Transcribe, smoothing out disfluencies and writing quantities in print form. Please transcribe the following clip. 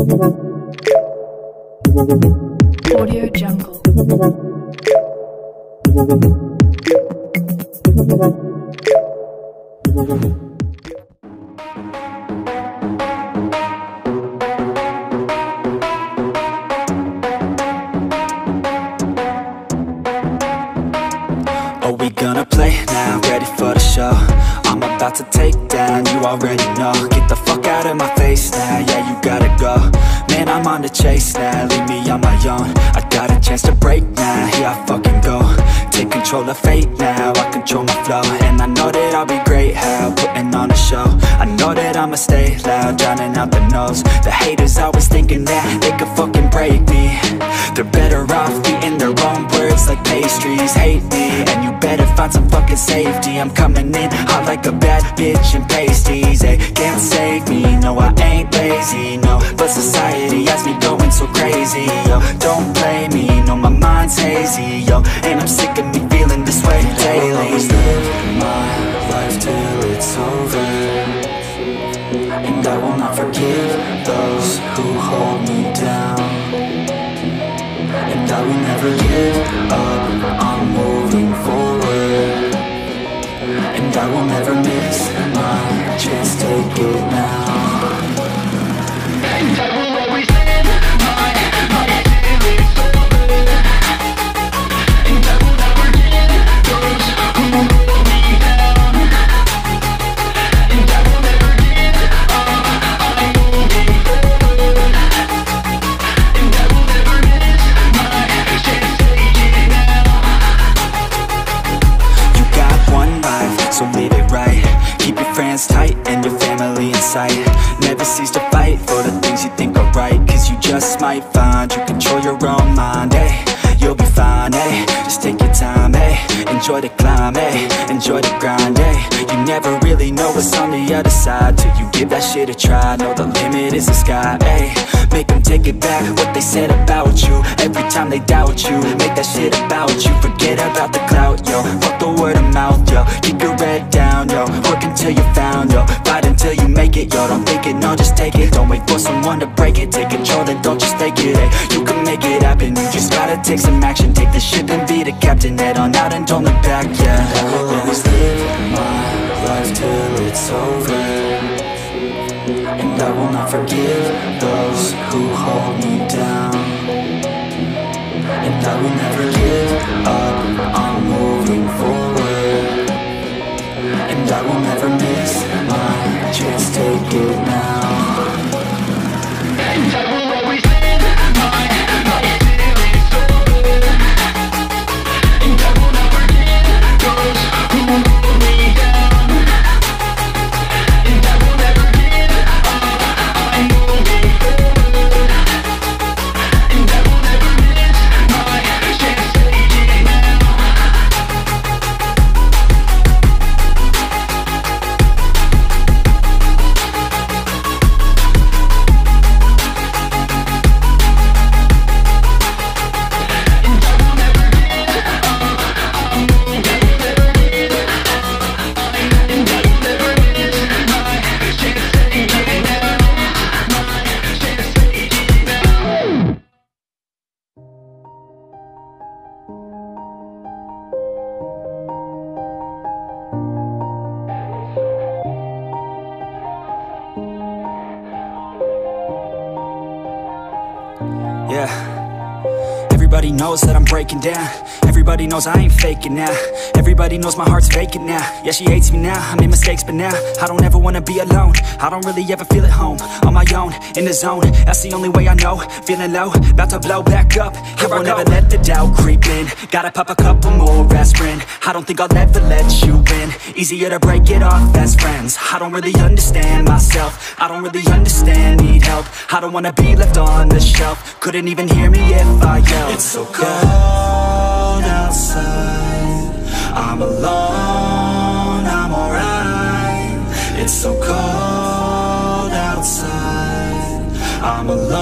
Audio Jungle. Are we gonna play now? Ready for the show? I'm about to take down, you already know. Get the fuck out of my face now, yeah, you gotta go. Man, I'm on the chase now, leave me on my own. I got a chance to break now, here I fucking go. Take control of fate now, I control my flow. And I know that I'll be great, how putting on a show. I know that I'ma stay loud, drowning out the noise. The haters always thinking that they could fucking break me. They're better off eating their own words like pastries. Hate me, and you better find some fucking safety. I'm coming in hot like a bad bitch in pasties. They can't save me, no I ain't lazy, no. But society has me going so crazy, yo. Don't blame me, no my mind's hazy, yo. And I'm sick of me feeling this way daily. I'll always live my life till it's over, and I will not forgive those who hold me down. And I will never give up, I'm moving forward. And I will never miss my chance, take it now. And I will always live my life till it's over, and I will never give those who hold me down. And I will never give up, I'm moving forward. And I will never miss my chance, take it now. You got one life, so live it right. Keep your friends tight and your family in sight. Never cease to fight for the things you think are right, cause you just might find you control your own mind, eh? You'll be fine, eh? Just take your time, eh? Enjoy the climb, eh? Enjoy the grind, eh? You never really know what's on the other side till you give that shit a try. Know the limit is the sky, eh? Make them take it back, what they said about you. Every time they doubt you, make that shit about you. Forget about the clout, yo. Fuck the word of mouth, yo. Keep your head down, yo. Work until you found, yo. Fight until you make it, yo. Don't think it, no, just take it. Don't wait for someone to break it. Take control, then don't just take it, eh? You can make it happen, you just gotta take some action. Take the ship and be the captain. Head on out and don't look back, yeah. I will always live my life till it's over, and I will not forgive those who hold me down. And I will never give up, I'm moving forward. And I will never miss my chance, take it now. And I will always live my life till it's over, and I will never give those who hold me down. And I will never give up, I'm moving forward. And I will never miss my chance, take it now. Yeah. Everybody knows that I'm breaking down. Everybody knows I ain't faking now. Everybody knows my heart's vacant now. Yeah, she hates me now, I made mistakes but now I don't ever wanna be alone. I don't really ever feel at home. On my own, in the zone, that's the only way I know. Feeling low, about to blow back up. I won't ever let the doubt creep in. Gotta pop a couple more aspirin. I don't think I'll ever let you in. Easier to break it off as friends. I don't really understand myself. I don't really understand, need help. I don't wanna be left on the shelf. Couldn't even hear me if I yelled. It's so cold outside, I'm alone, I'm alright. It's so cold outside, I'm alone.